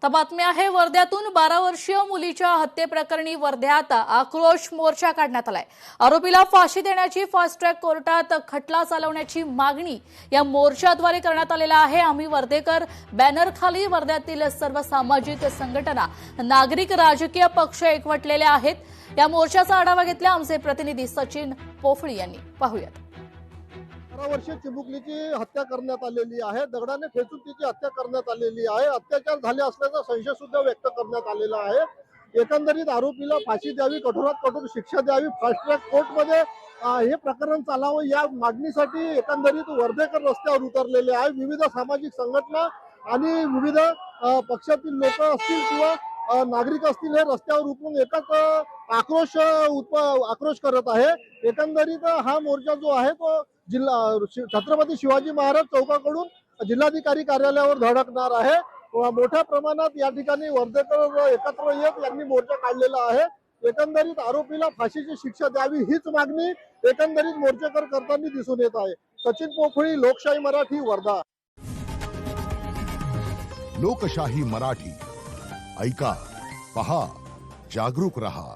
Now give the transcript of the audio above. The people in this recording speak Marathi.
तर बातमी आहे वर्ध्यातून 12 वर्षीय मुलीच्या हत्येप्रकरणी वर्ध्यात आक्रोश मोर्चा काढण्यात आलाय। आरोपीला फाशी देण्याची फास्ट ट्रॅक कोर्टात खटला चालवण्याची मागणी या मोर्चाद्वारे करण्यात आलेला आहे। आम्ही वर्धेकर बॅनर खाली वर्ध्यातील सर्व सामाजिक संघटना, नागरिक, राजकीय पक्ष एकवटलेले आहेत। या मोर्चाचा आढावा घेतला आमचे प्रतिनिधी सचिन पोफळी यांनी। पाहूयात। 12 वर्षीय चिमुकलीची हत्या करण्यात आलेली आहे। दगडाने ठेचून तिची हत्या करण्यात आलेली आहे। अत्याचार झाले असल्याचा संशय सुद्धा व्यक्त करण्यात आलेला आहे। एकंदरीत आरोपीला फाशी द्यावी, कठोरात कठोर शिक्षा द्यावी, फास्ट ट्रॅक कोर्टमध्ये हे प्रकरण चालावं या मागणीसाठी एकंदरीत वर्धेकर रस्त्यावर उतरलेले आहे। विविध सामाजिक संघटना आणि विविध पक्षातील लोक असतील किंवा नागरिक असतील हे रस्त्यावर उतरून एकच आक्रोश करत आहे। एकंदरीत हा मोर्चा जो आहे तो जिल्हा छत्रपती शिवाजी महाराज चौकाकडून जिल्हाधिकारी कार्यालयावर धडकणार आहे। मोठ्या प्रमाणात या ठिकाणी वर्धेकर एकत्र येत यांनी मोर्चा काढलेला आहे। एकंदरीत आरोपीला फाशीची शिक्षा द्यावी हीच मागणी एकंदरीत मोर्चेकर करताना दिसून येत आहे। सचिन पोफळी, लोकशाही मराठी, वर्धा। लोकशाही मराठी ऐका, पहा, जागरूक रहा।